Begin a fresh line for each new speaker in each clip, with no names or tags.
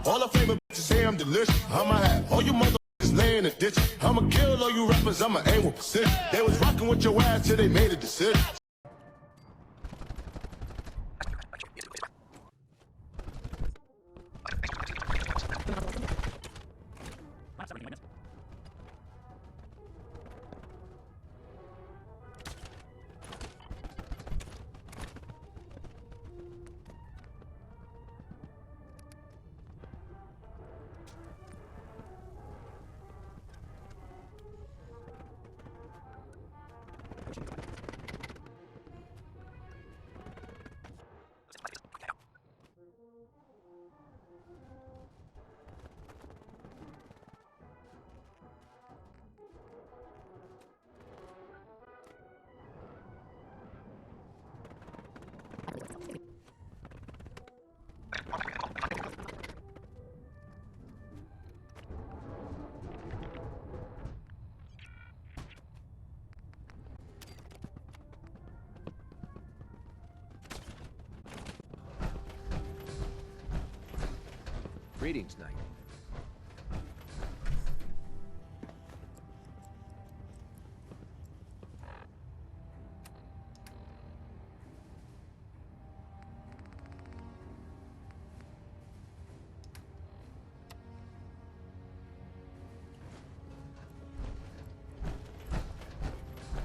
All the flavor bitches say I'm delicious. I'ma have all you motherfuckers lay in the ditch. I'ma kill all you rappers, I'ma aim with precision. They was rocking with your ass till they made a decision.
Greetings, Knight.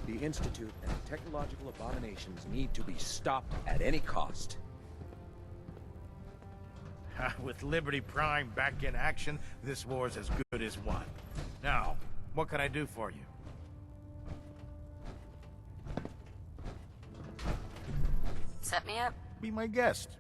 The Institute and technological abominations need to be stopped at any cost.
With Liberty Prime back in action, this war's as good as won. Now, what can I do for you?
Set me up.
Be my guest.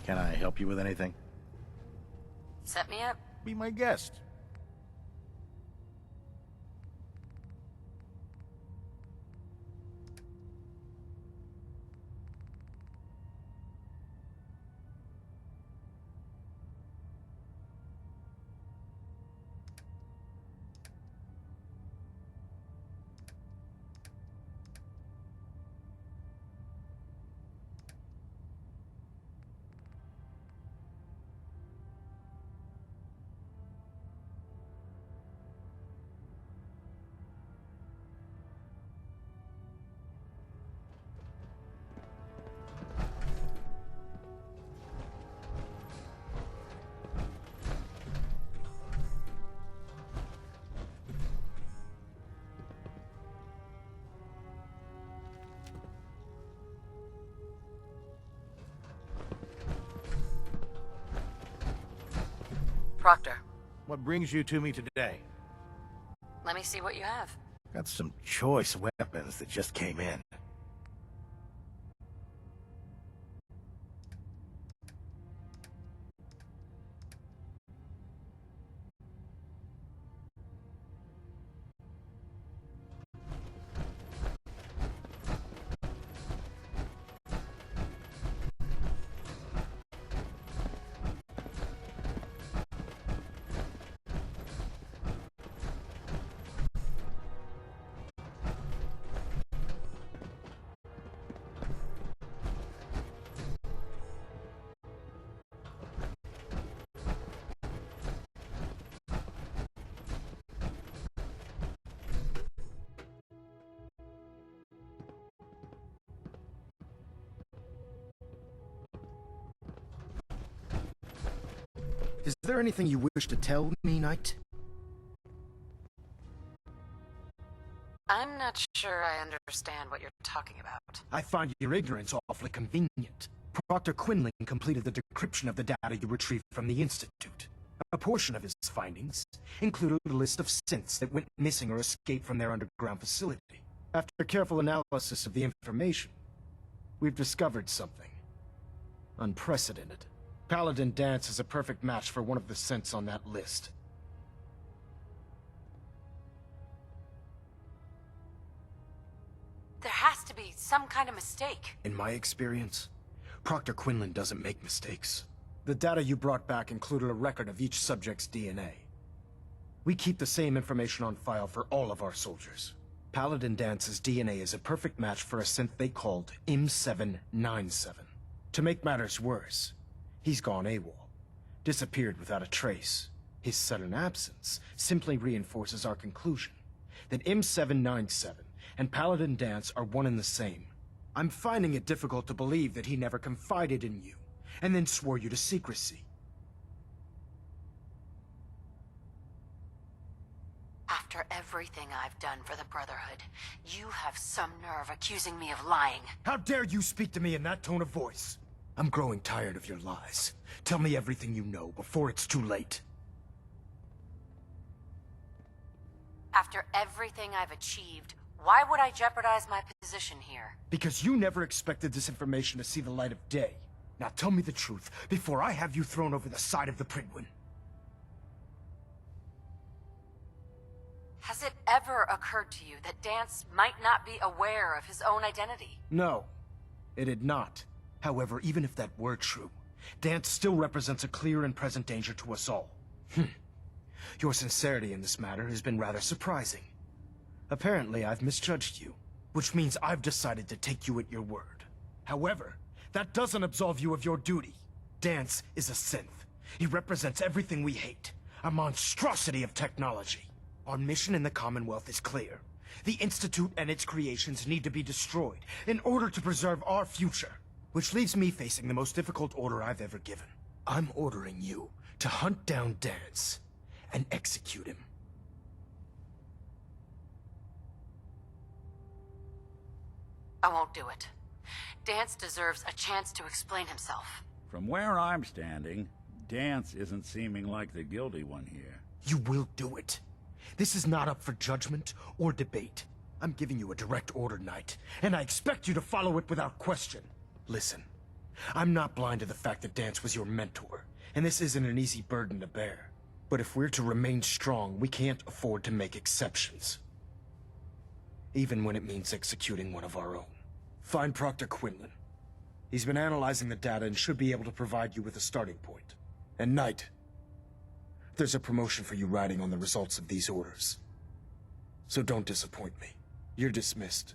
Can I help you with anything?
Set me up.
Be my guest.
Proctor,
What brings you to me today?
let me see what you have.
Got some choice weapons that just came in.
Is there anything you wish to tell me, Knight?
I'm not sure I understand what you're talking about.
I find your ignorance awfully convenient. Proctor Quinlan completed the decryption of the data you retrieved from the Institute. A portion of his findings included a list of synths that went missing or escaped from their underground facility. After careful analysis of the information, we've discovered something unprecedented. Paladin Danse is a perfect match for one of the synths on that list.
There has to be some kind of mistake.
In my experience, Proctor Quinlan doesn't make mistakes. The data you brought back included a record of each subject's DNA. We keep the same information on file for all of our soldiers. Paladin Dance's DNA is a perfect match for a synth they called M797. To make matters worse, he's gone AWOL, disappeared without a trace. His sudden absence simply reinforces our conclusion that M797 and Paladin Danse are one and the same. I'm finding it difficult to believe that he never confided in you, and then swore you to secrecy.
After everything I've done for the Brotherhood, you have some nerve accusing me of lying.
How dare you speak to me in that tone of voice? I'm growing tired of your lies. Tell me everything you know before it's too late.
After everything I've achieved, why would I jeopardize my position here?
Because you never expected this information to see the light of day. Now tell me the truth, before I have you thrown over the side of the Prydwen.
Has it ever occurred to you that Danse might not be aware of his own identity?
No, it had not. However, even if that were true, Danse still represents a clear and present danger to us all. Your sincerity in this matter has been rather surprising. Apparently, I've misjudged you, which means I've decided to take you at your word. However, that doesn't absolve you of your duty. Danse is a synth. He represents everything we hate, a monstrosity of technology. Our mission in the Commonwealth is clear. The Institute and its creations need to be destroyed in order to preserve our future. Which leaves me facing the most difficult order I've ever given. I'm ordering you to hunt down Danse and execute him.
I won't do it. Danse deserves a chance to explain himself.
From where I'm standing, Danse isn't seeming like the guilty one here.
You will do it. This is not up for judgment or debate. I'm giving you a direct order, Knight, and I expect you to follow it without question. Listen, I'm not blind to the fact that Danse was your mentor, and this isn't an easy burden to bear. But if we're to remain strong, we can't afford to make exceptions. Even when it means executing one of our own. Find Proctor Quinlan. He's been analyzing the data and should be able to provide you with a starting point. And Knight, there's a promotion for you riding on the results of these orders. So don't disappoint me. You're dismissed.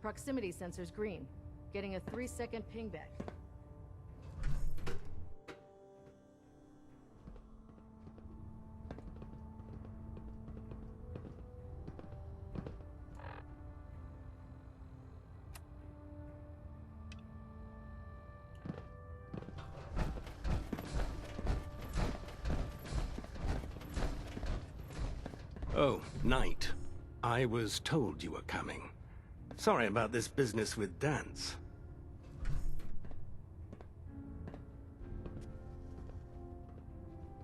Proximity sensor's green. Getting a 3-second ping back.
Oh, Knight. I was told you were coming. Sorry about this business with Danse.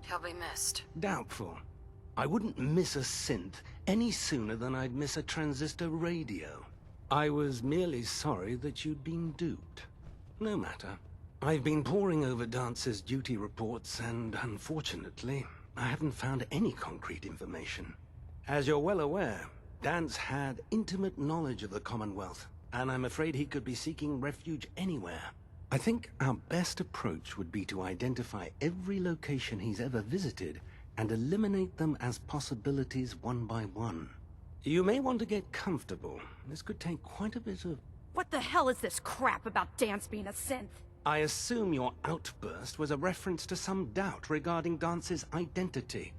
He'll be missed.
Doubtful. I wouldn't miss a synth any sooner than I'd miss a transistor radio. I was merely sorry that you'd been duped. No matter. I've been poring over Dance's duty reports, and unfortunately, I haven't found any concrete information. As you're well aware, Danse had intimate knowledge of the Commonwealth, and I'm afraid he could be seeking refuge anywhere. I think our best approach would be to identify every location he's ever visited and eliminate them as possibilities one by one. You may want to get comfortable. This could take quite a bit of...
What the hell is this crap about Danse being a synth?
I assume your outburst was a reference to some doubt regarding Dance's identity.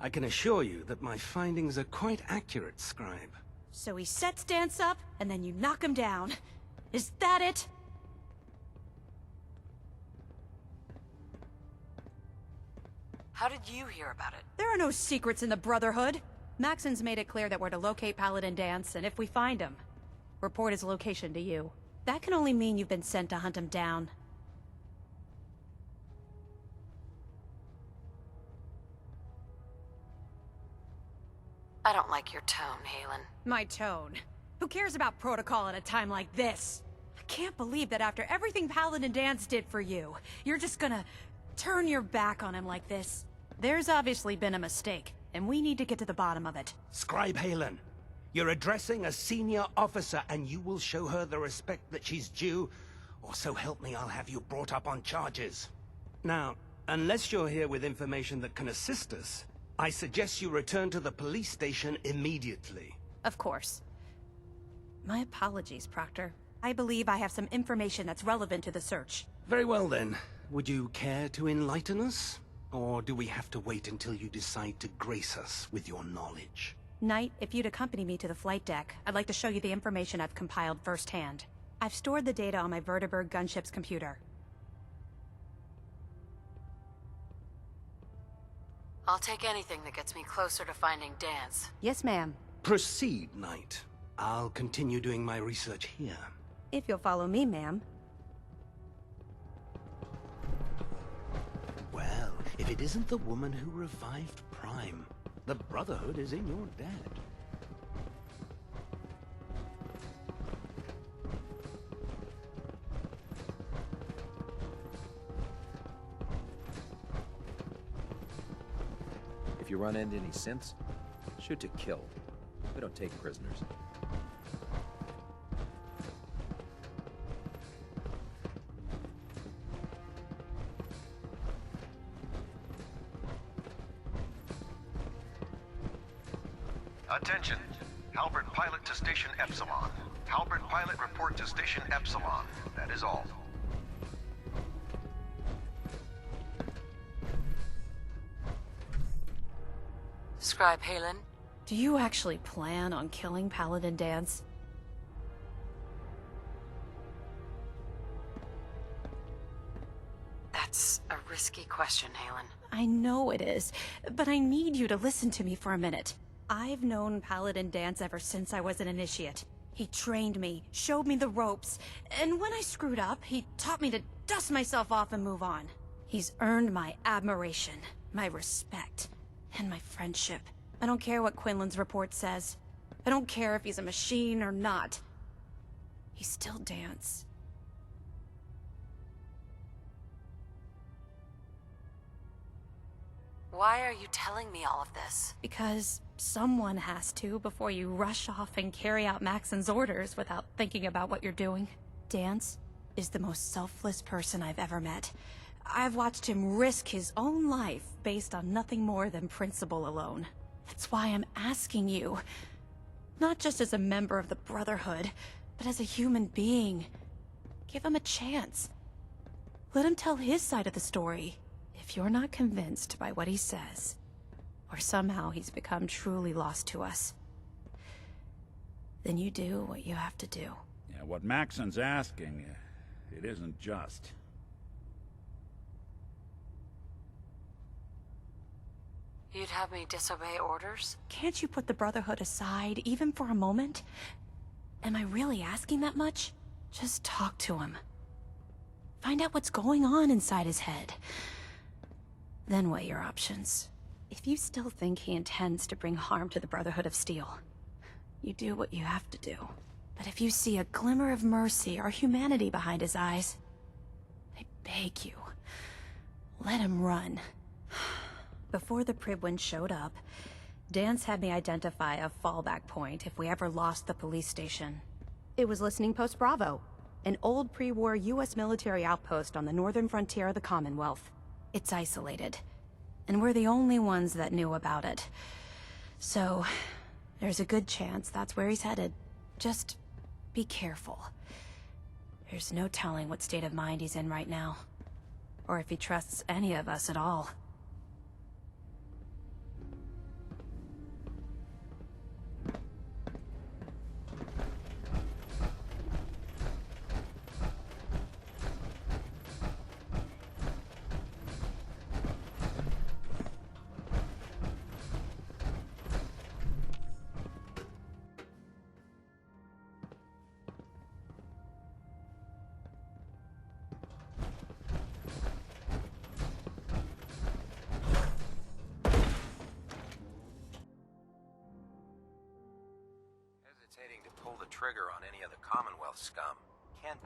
I can assure you that my findings are quite accurate, Scribe.
So he sets Danse up, and then you knock him down. Is that it?
How did you hear about it?
There are no secrets in the Brotherhood. Maxon's made it clear that we're to locate Paladin Danse, and if we find him, report his location to you. That can only mean you've been sent to hunt him down.
I don't like your tone, Halen.
My tone. Who cares about protocol at a time like this? I can't believe that after everything Paladin Danse did for you, you're just gonna turn your back on him like this. There's obviously been a mistake, and we need to get to the bottom of it.
Scribe Halen, you're addressing a senior officer, and you will show her the respect that she's due, or so help me, I'll have you brought up on charges. Now, unless you're here with information that can assist us, I suggest you return to the police station immediately.
Of course. My apologies, Proctor. I believe I have some information that's relevant to the search.
Very well then. Would you care to enlighten us? Or do we have to wait until you decide to grace us with your knowledge?
Knight, if you'd accompany me to the flight deck, I'd like to show you the information I've compiled firsthand. I've stored the data on my Vertibird gunship's computer.
I'll take anything that gets me closer to finding Danse.
Yes, ma'am.
Proceed, Knight. I'll continue doing my research here.
If you'll follow me, ma'am.
Well, if it isn't the woman who revived Prime, the Brotherhood is in your debt.
If you run into any synths, shoot to kill. We don't take prisoners.
Attention. Halberd pilot to Station Epsilon. Halberd pilot report to Station Epsilon. That is all.
Scribe Halen?
Do you actually plan on killing Paladin Danse?
That's a risky question, Halen.
I know it is, but I need you to listen to me for a minute. I've known Paladin Danse ever since I was an initiate. He trained me, showed me the ropes, and when I screwed up, he taught me to dust myself off and move on. He's earned my admiration, my respect, and my friendship. I don't care what Quinlan's report says. I don't care if he's a machine or not. He's still Danse.
Why are you telling me all of this?
Because someone has to before you rush off and carry out Maxon's orders without thinking about what you're doing. Danse is the most selfless person I've ever met. I've watched him risk his own life based on nothing more than principle alone. That's why I'm asking you. Not just as a member of the Brotherhood, but as a human being. Give him a chance. Let him tell his side of the story. If you're not convinced by what he says, or somehow he's become truly lost to us, then you do what you have to do.
Yeah, what Maxon's asking, it isn't just.
You'd have me disobey orders?
Can't you put the Brotherhood aside, even for a moment? Am I really asking that much? Just talk to him. Find out what's going on inside his head. Then weigh your options. If you still think he intends to bring harm to the Brotherhood of Steel, you do what you have to do. But if you see a glimmer of mercy or humanity behind his eyes, I beg you, let him run. Before the Pribwin showed up, Danse had me identify a fallback point if we ever lost the police station.
It was Listening Post Bravo, an old pre-war U.S. military outpost on the northern frontier of the Commonwealth.
It's isolated, and we're the only ones that knew about it. So, there's a good chance that's where he's headed. Just be careful. There's no telling what state of mind he's in right now, or if he trusts any of us at all.
Hesitating to pull the trigger on any of the Commonwealth scum. Can't...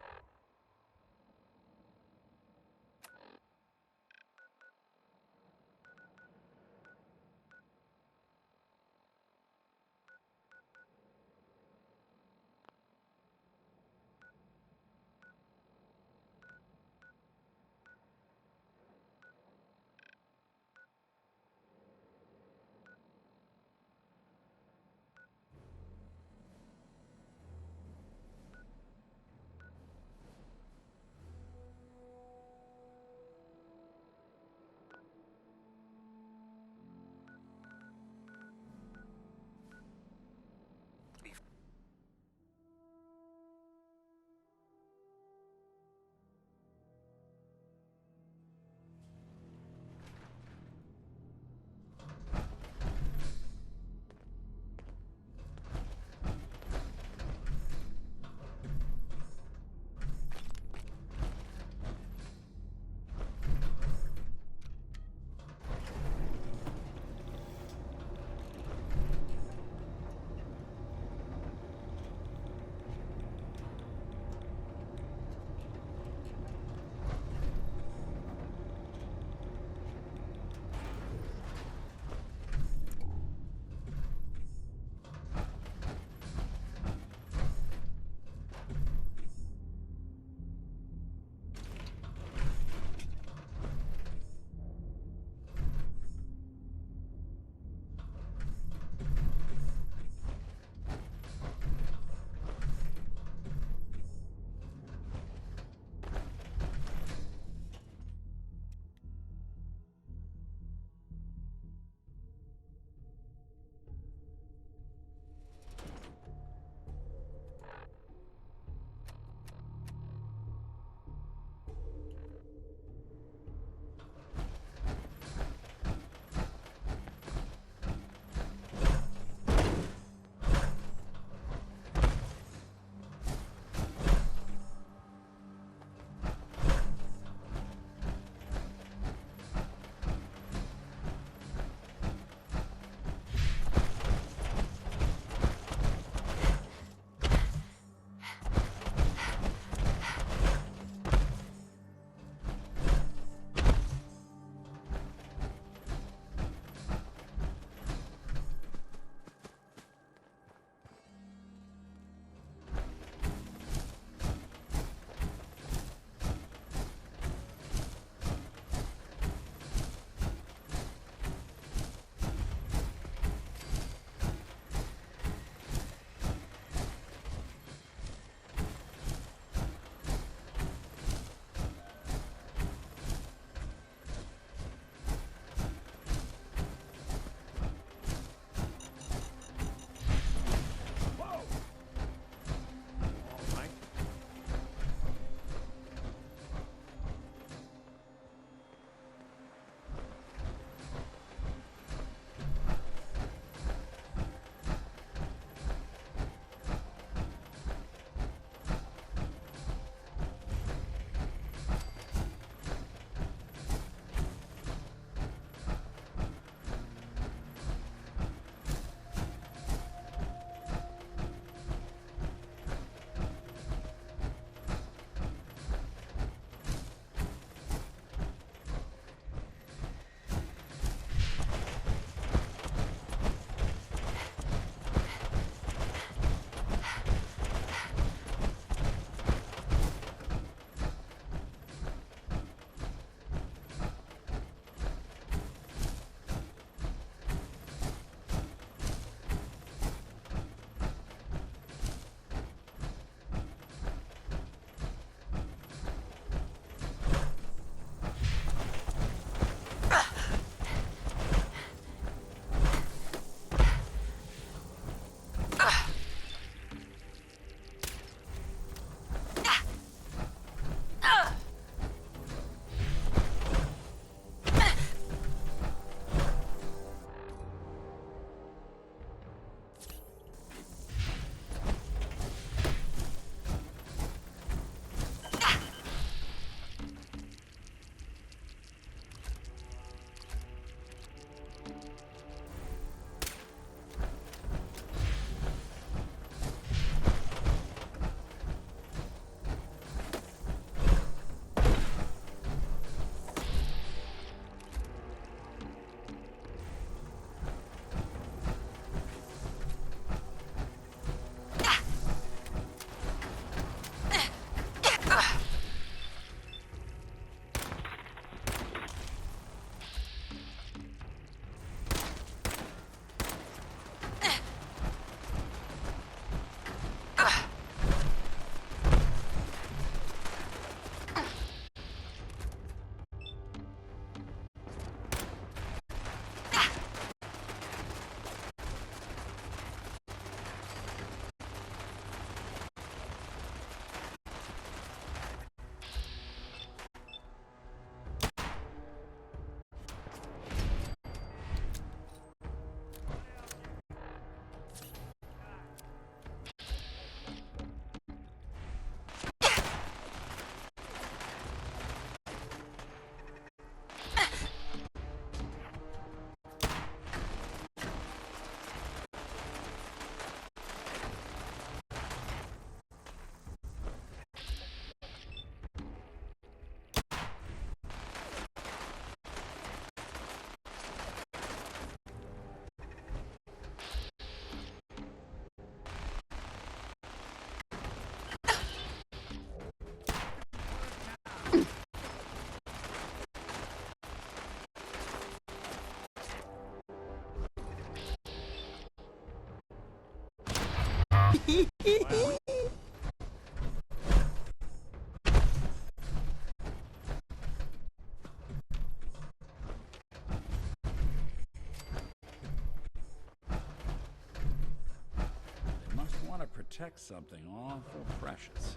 protect something awful precious.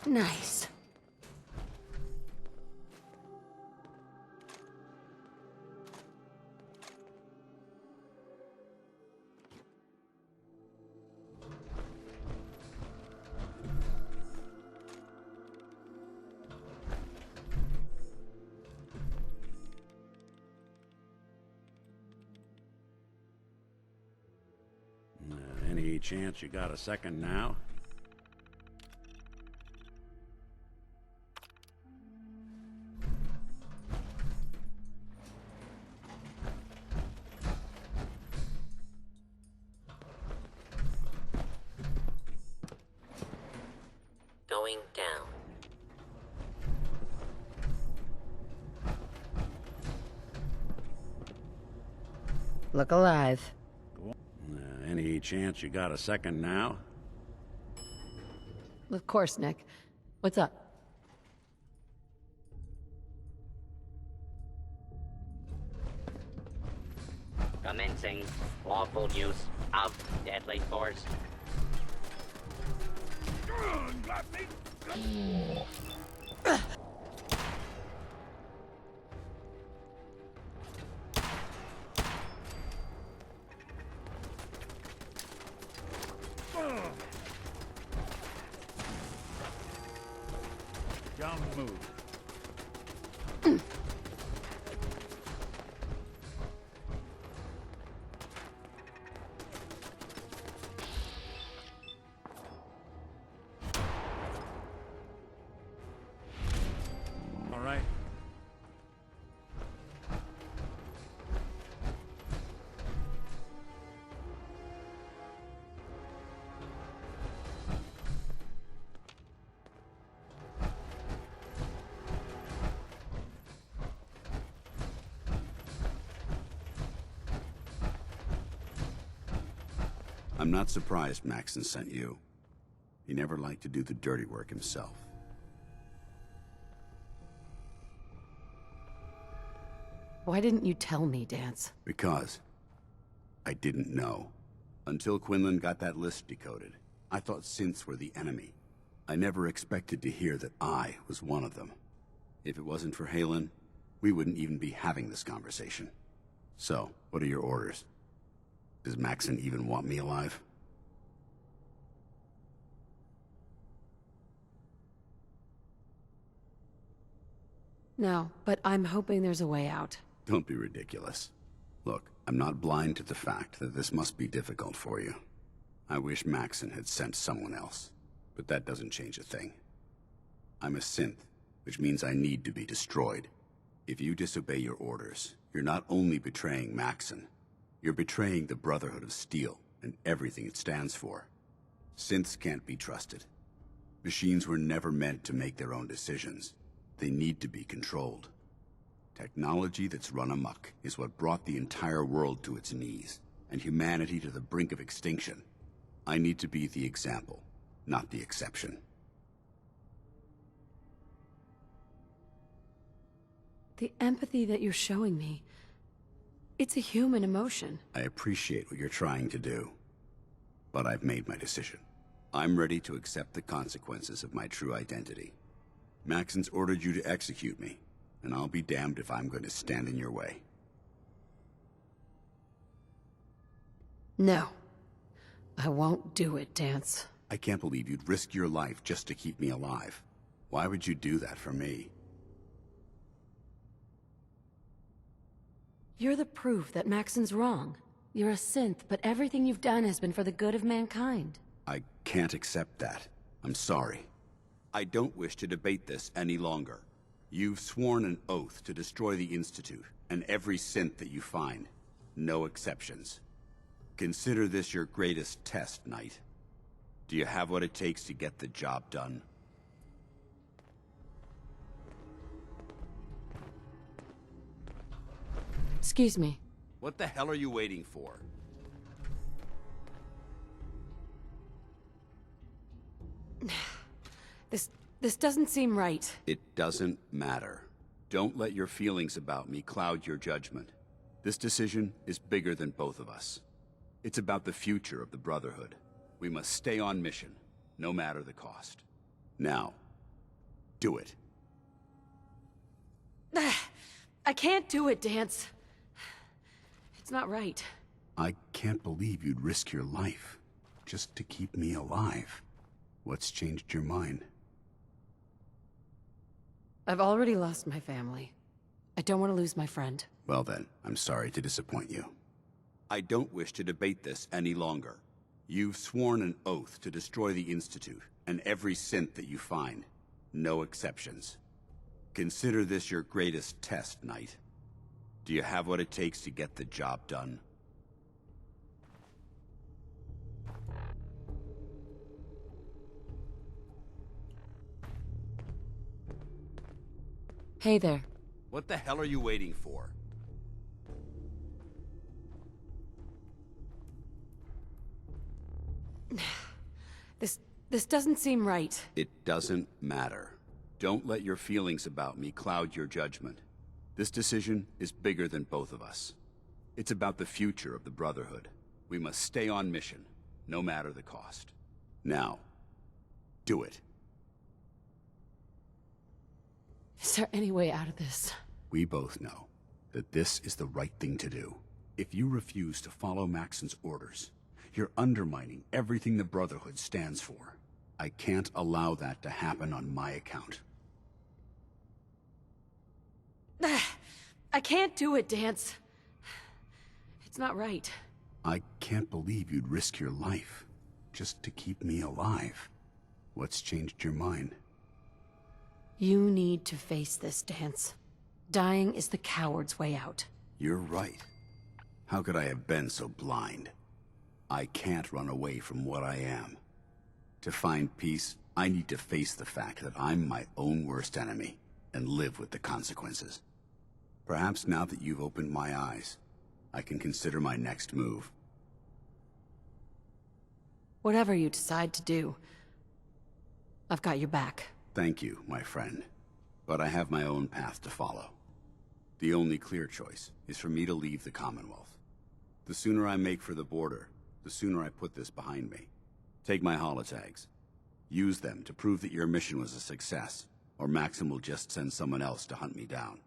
Nice.
Any chance you got a second now?
Going down.
Look alive.
Any chance you got a second now?
Of course, Nick. What's up?
Commencing lawful use of deadly force.
Dumb move. All right.
I'm not surprised Maxon sent you. He never liked to do the dirty work himself.
Why didn't you tell me, Danse?
Because I didn't know. Until Quinlan got that list decoded, I thought synths were the enemy. I never expected to hear that I was one of them. If it wasn't for Halen, we wouldn't even be having this conversation. So, what are your orders? Does Maxon even want me alive?
No, but I'm hoping there's a way out.
Don't be ridiculous. Look, I'm not blind to the fact that this must be difficult for you. I wish Maxon had sent someone else, but that doesn't change a thing. I'm a synth, which means I need to be destroyed. If you disobey your orders, you're not only betraying Maxon, you're betraying the Brotherhood of Steel and everything it stands for. Synths can't be trusted. Machines were never meant to make their own decisions. They need to be controlled. Technology that's run amok is what brought the entire world to its knees, and humanity to the brink of extinction. I need to be the example, not the exception.
The empathy that you're showing me, it's a human emotion.
I appreciate what you're trying to do, but I've made my decision. I'm ready to accept the consequences of my true identity. Maxon's ordered you to execute me, and I'll be damned if I'm going to stand in your way.
No. I won't do it, Danse.
I can't believe you'd risk your life just to keep me alive. Why would you do that for me?
You're the proof that Maxon's wrong. You're a synth, but everything you've done has been for the good of mankind.
I can't accept that. I'm sorry. I don't wish to debate this any longer. You've sworn an oath to destroy the Institute, and every synth that you find. No exceptions. Consider this your greatest test, Knight. Do you have what it takes to get the job done?
Excuse me.
What the hell are you waiting for?
This doesn't seem right.
It doesn't matter. Don't let your feelings about me cloud your judgment. This decision is bigger than both of us. It's about the future of the Brotherhood. We must stay on mission, no matter the cost. Now, do it.
I can't do it, Danse. It's not right.
I can't believe you'd risk your life just to keep me alive. What's changed your mind?
I've already lost my family. I don't want to lose my friend.
Well then, I'm sorry to disappoint you. I don't wish to debate this any longer. You've sworn an oath to destroy the Institute, and every synth that you find. No exceptions. Consider this your greatest test, Knight. Do you have what it takes to get the job done?
Hey there.
What the hell are you waiting for?
This doesn't seem right.
It doesn't matter. Don't let your feelings about me cloud your judgment. This decision is bigger than both of us. It's about the future of the Brotherhood. We must stay on mission, no matter the cost. Now, do it.
Is there any way out of this?
We both know that this is the right thing to do. If you refuse to follow Maxon's orders, you're undermining everything the Brotherhood stands for. I can't allow that to happen on my account.
I can't do it, Danse. It's not right.
I can't believe you'd risk your life just to keep me alive. What's changed your mind?
You need to face this, Danse. Dying is the coward's way out.
You're right. How could I have been so blind? I can't run away from what I am. To find peace, I need to face the fact that I'm my own worst enemy and live with the consequences. Perhaps now that you've opened my eyes, I can consider my next move.
Whatever you decide to do, I've got your back.
Thank you, my friend. But I have my own path to follow. The only clear choice is for me to leave the Commonwealth. The sooner I make for the border, the sooner I put this behind me. Take my holotags. Use them to prove that your mission was a success, or Maxim will just send someone else to hunt me down.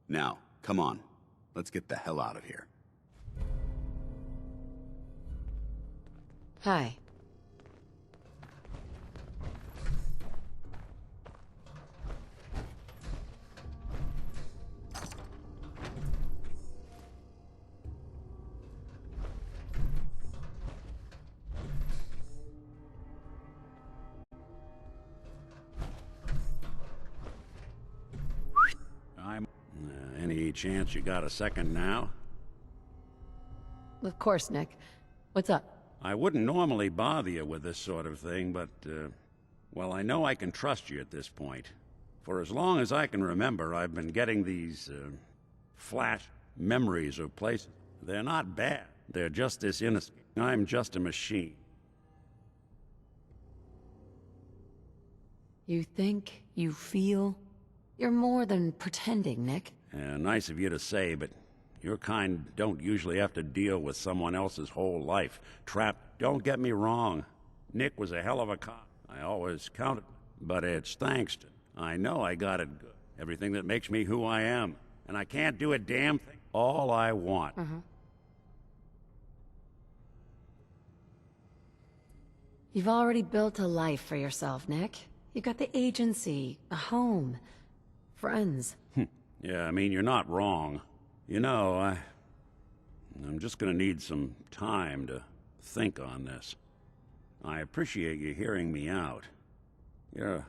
Now, come on. Let's get the hell out of here.
Hi.
Any chance you got a second now?
Of course, Nick. What's up?
I wouldn't normally bother you with this sort of thing, but, well, I know I can trust you at this point. For as long as I can remember, I've been getting these, flash memories of places. They're not bad. They're just this innocent. I'm just a machine.
You think, you feel? You're more than pretending, Nick.
Nice of you to say, but your kind don't usually have to deal with someone else's whole life. Trapped. Don't get me wrong. Nick was a hell of a cop. I always counted. But it's thanks to... I know I got it good. Everything that makes me who I am. And I can't do a damn thing. All I want.
You've already built a life for yourself, Nick. You've got the agency, a home, friends.
Yeah, I mean, you're not wrong. You know, I'm just gonna need some time to think on this. I appreciate you hearing me out. You're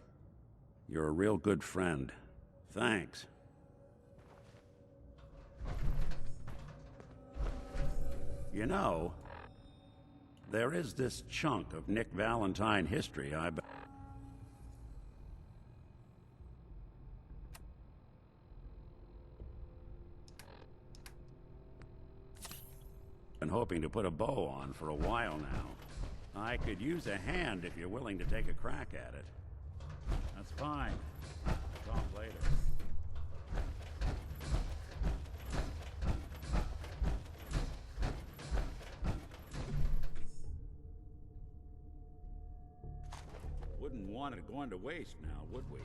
a real good friend. Thanks. You know, There is this chunk of Nick Valentine history I've been hoping to put a bow on for a while now. I could use a hand if you're willing to take a crack at it. That's fine. Talk later. Wouldn't want it going to waste now, would we?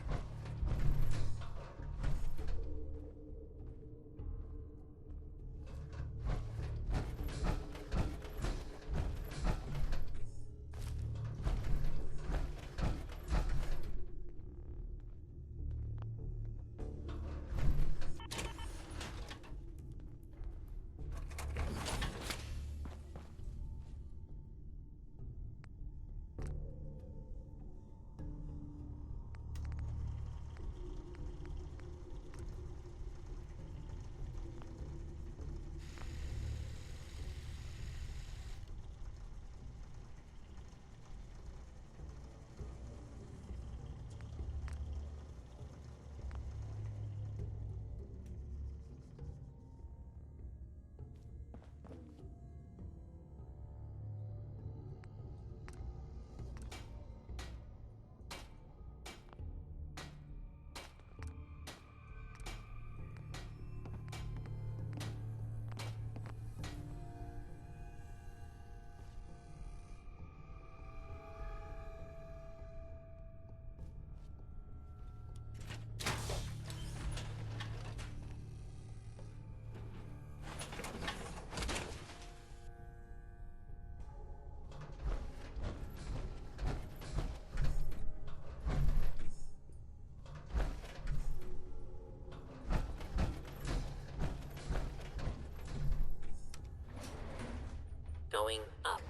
Going up.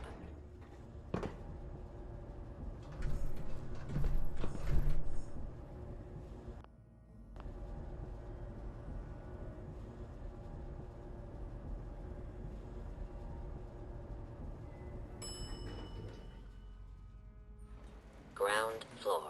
Ground floor.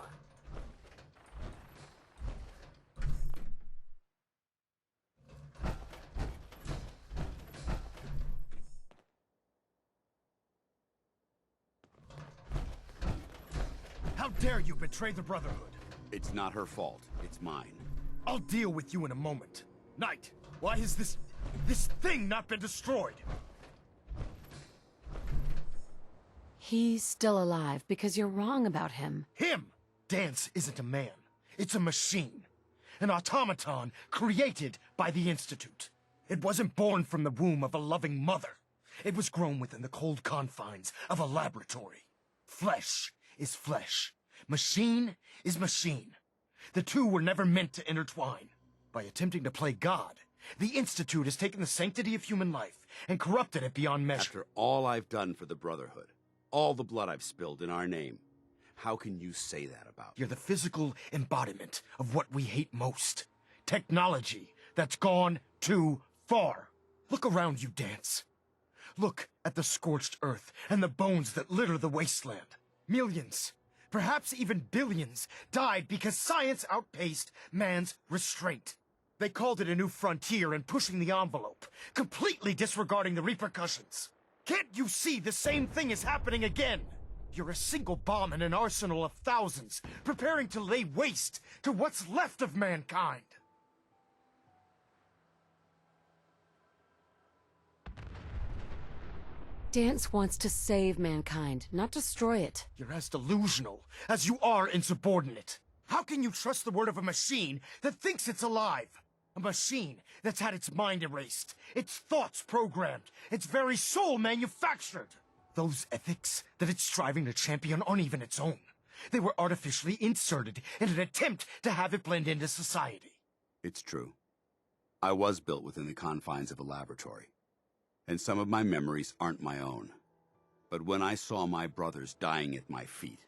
How dare you betray the Brotherhood?
It's not her fault. It's mine.
I'll deal with you in a moment. Knight, why has this thing not been destroyed?
He's still alive because you're wrong about him.
Him! Danse isn't a man. It's a machine. An automaton created by the Institute. It wasn't born from the womb of a loving mother. It was grown within the cold confines of a laboratory. Flesh is flesh. Machine is machine. The two were never meant to intertwine. By attempting to play God, the Institute has taken the sanctity of human life and corrupted it beyond measure.
After all I've done for the Brotherhood, all the blood I've spilled in our name, how can you say that about me?
You're the physical embodiment of what we hate most. Technology that's gone too far. Look around you, Danse. Look at the scorched earth and the bones that litter the wasteland. Millions, perhaps even billions, died because science outpaced man's restraint. They called it a new frontier and pushing the envelope, completely disregarding the repercussions. Can't you see the same thing is happening again? You're a single bomb in an arsenal of thousands, preparing to lay waste to what's left of mankind.
Danse wants to save mankind, not destroy it.
You're as delusional as you are insubordinate. How can you trust the word of a machine that thinks it's alive? A machine that's had its mind erased, its thoughts programmed, its very soul manufactured. Those ethics that it's striving to champion aren't even its own. They were artificially inserted in an attempt to have it blend into society.
It's true. I was built within the confines of a laboratory, and some of my memories aren't my own. But when I saw my brothers dying at my feet,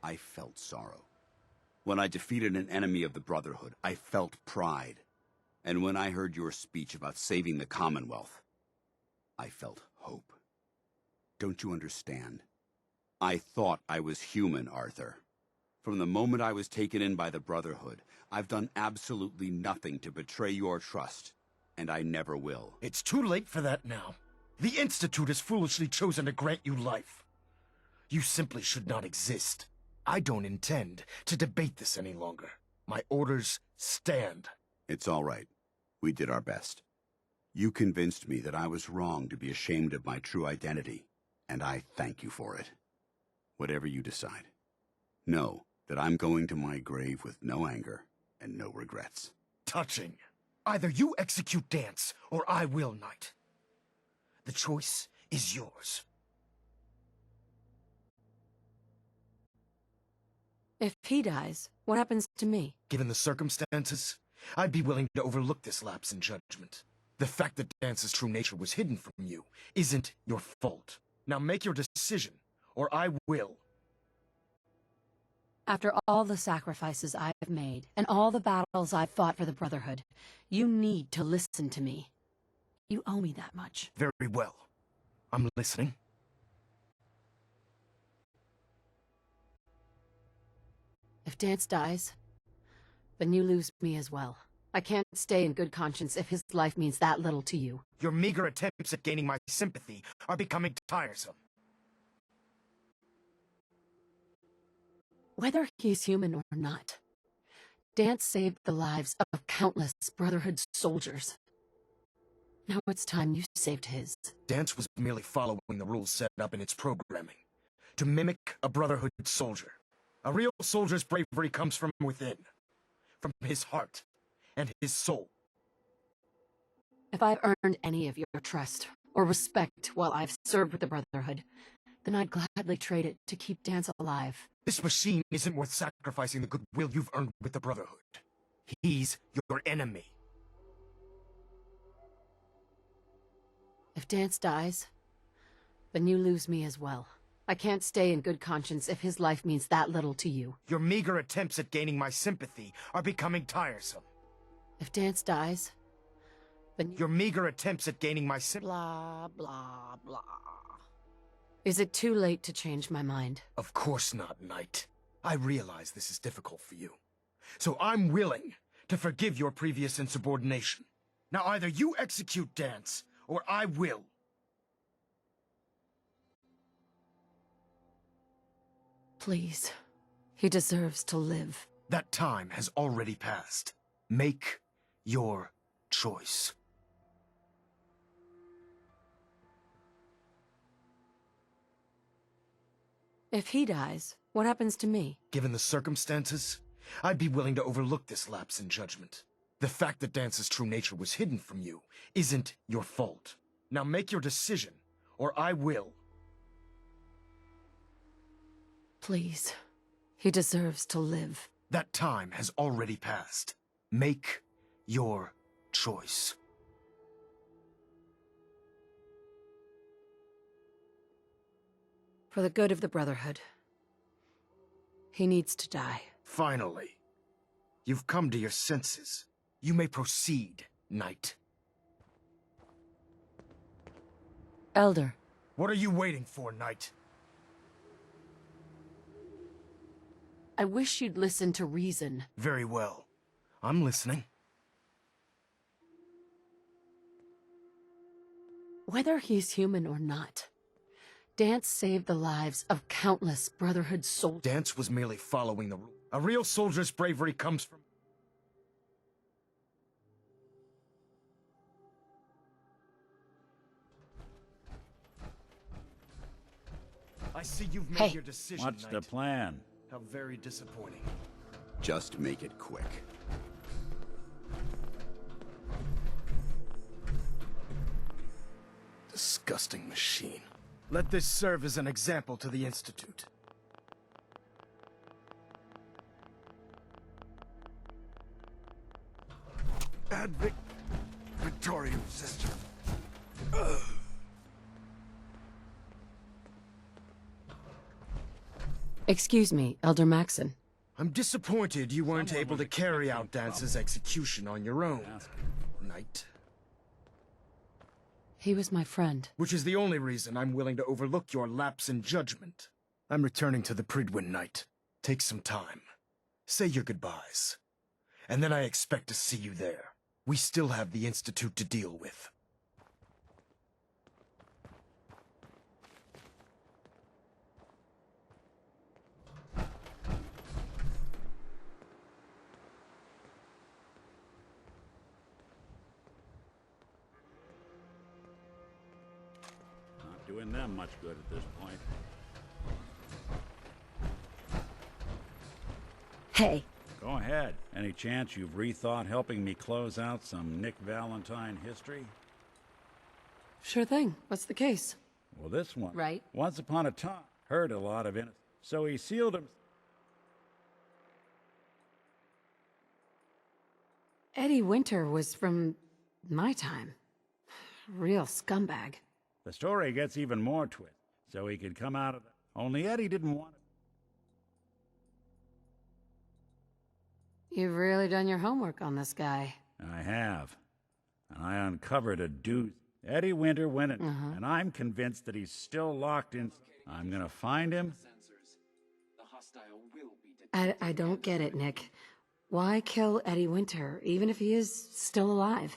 I felt sorrow. When I defeated an enemy of the Brotherhood, I felt pride. And when I heard your speech about saving the Commonwealth, I felt hope. Don't you understand? I thought I was human, Arthur. From the moment I was taken in by the Brotherhood, I've done absolutely nothing to betray your trust, and I never will.
It's too late for that now. The Institute has foolishly chosen to grant you life. You simply should not exist. I don't intend to debate this any longer. My orders stand.
It's all right. We did our best. You convinced me that I was wrong to be ashamed of my true identity, and I thank you for it. Whatever you decide, know that I'm going to my grave with no anger and no regrets.
Touching. Either you execute Danse, or I will, Knight. The choice is yours.
If he dies, what happens to me?
Given the circumstances, I'd be willing to overlook this lapse in judgment. The fact that Dance's true nature was hidden from you isn't your fault. Now make your decision, or I will.
After all the sacrifices I've made, and all the battles I've fought for the Brotherhood, you need to listen to me. You owe me that much.
Very well. I'm listening.
If Danse dies, then you lose me as well. I can't stay in good conscience if his life means that little to you.
Your meager attempts at gaining my sympathy are becoming tiresome.
Whether he's human or not, Danse saved the lives of countless Brotherhood soldiers. Now it's time you saved his.
Danse was merely following the rules set up in its programming, to mimic a Brotherhood soldier. A real soldier's bravery comes from within, from his heart and his soul.
If I've earned any of your trust or respect while I've served with the Brotherhood, then I'd gladly trade it to keep Danse alive.
This machine isn't worth sacrificing the goodwill you've earned with the Brotherhood. He's your enemy.
If Danse dies, then you lose me as well. I can't stay in good conscience if his life means that little to you.
Your meager attempts at gaining my sympathy are becoming tiresome.
If Danse dies, then
your meager attempts at gaining my sympathy...
Blah, blah, blah. Is it too late to change my mind?
Of course not, Knight. I realize this is difficult for you. So I'm willing to forgive your previous insubordination. Now either you execute Danse, or I will.
Please. He deserves to live.
That time has already passed. Make your choice.
If he dies, what happens to me?
Given the circumstances, I'd be willing to overlook this lapse in judgment. The fact that Dance's true nature was hidden from you isn't your fault. Now make your decision, or I will.
Please. He deserves to live.
That time has already passed. Make your choice.
For the good of the Brotherhood. He needs to die.
Finally. You've come to your senses. You may proceed, Knight.
Elder.
What are you waiting for, Knight?
I wish you'd listen to reason.
Very well. I'm listening.
Whether he's human or not, Danse saved the lives of countless Brotherhood soldiers.
Danse was merely following the rule. A real soldier's bravery comes from... I see you've made your decision,
What's
Knight.
the plan?
How very disappointing.
Just make it quick.
Disgusting machine. Let this serve as an example to the Institute. Victorium, sister.
Excuse me, Elder Maxon.
I'm disappointed you weren't able to carry out Dance's execution on your own, Knight.
He was my friend.
Which is the only reason I'm willing to overlook your lapse in judgment. I'm returning to the Pridwin night. Take some time. Say your goodbyes. And then I expect to see you there. We still have the Institute to deal with.
Not doing them much good at this point.
Hey.
Go ahead. Any chance you've rethought helping me close out some Nick Valentine history?
Sure thing. What's the case?
Well, this one.
Right.
Once upon a time, heard a lot of it. So he sealed him.
Eddie Winter was from my time. Real scumbag.
The story gets even more twisted, so he could come out of it. Only Eddie didn't want it.
You've really done your homework on this guy.
I have. And I uncovered a doozy. Eddie Winter went in, and I'm convinced that he's still locked in. I'm gonna find him.
I don't get it, Nick. Why kill Eddie Winter, even if he is still alive?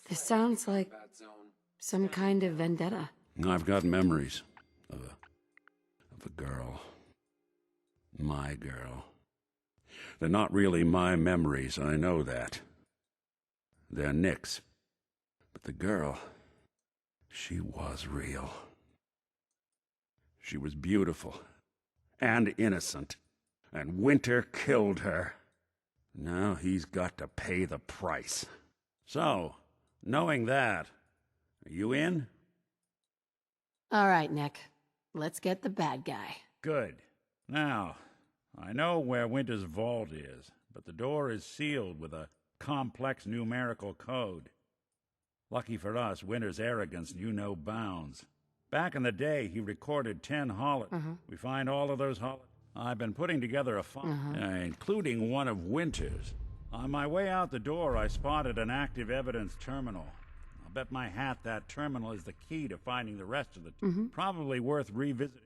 This sounds like some kind of vendetta.
I've got memories of a girl. My girl. They're not really my memories, I know that. They're Nick's. But the girl, she was real. She was beautiful and innocent, and Winter killed her. Now he's got to pay the price. So, knowing that, are you in?
All right, Nick. Let's get the bad guy.
Good. Now, I know where Winter's vault is, but the door is sealed with a complex numerical code. Lucky for us, Winter's arrogance knew no bounds. Back in the day, he recorded 10 holidays. We find all of those holidays. I've been putting together a file, including one of Winter's. On my way out the door, I spotted an active evidence terminal. I'll bet my hat that terminal is the key to finding the rest of the... Probably worth revisiting.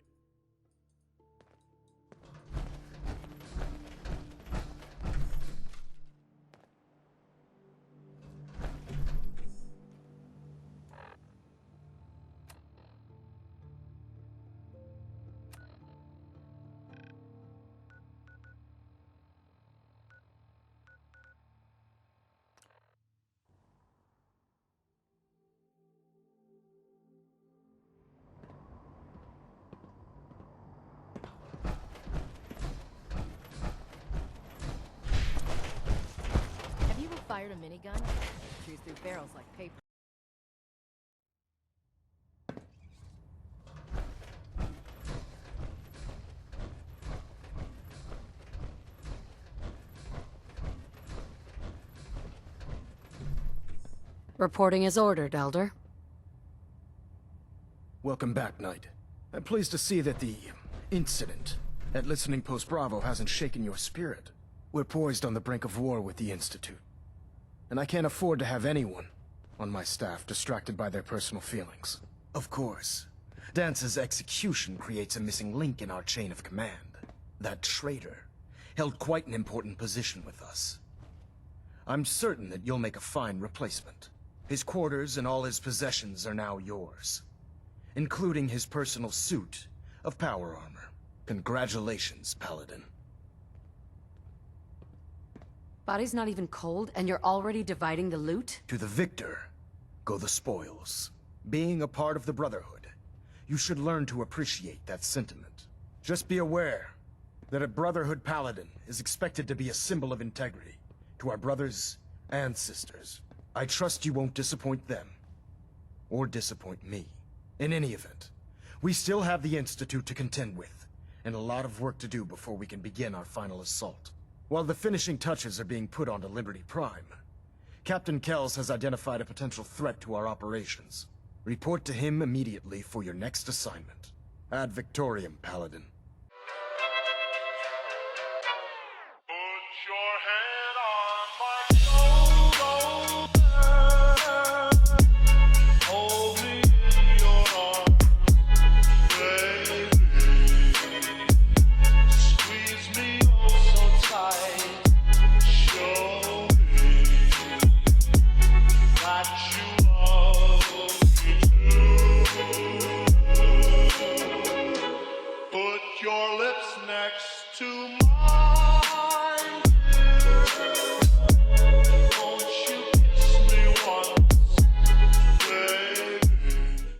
Fired a minigun? Chews through barrels like paper.
Reporting as ordered, Elder.
Welcome back, Knight. I'm pleased to see that the incident at Listening Post Bravo hasn't shaken your spirit. We're poised on the brink of war with the Institute. And I can't afford to have anyone on my staff distracted by their personal feelings. Of course, Dance's execution creates a missing link in our chain of command. That traitor held quite an important position with us. I'm certain that you'll make a fine replacement. His quarters and all his possessions are now yours, including his personal suit of power armor. Congratulations, Paladin.
Body's not even cold, and you're already dividing the loot?
To the victor go the spoils. Being a part of the Brotherhood, you should learn to appreciate that sentiment. Just be aware that a Brotherhood Paladin is expected to be a symbol of integrity to our brothers and sisters. I trust you won't disappoint them, or disappoint me. In any event, we still have the Institute to contend with, and a lot of work to do before we can begin our final assault. While the finishing touches are being put onto Liberty Prime, Captain Kells has identified a potential threat to our operations. Report to him immediately for your next assignment. Ad Victoriam, Paladin.
Put your hands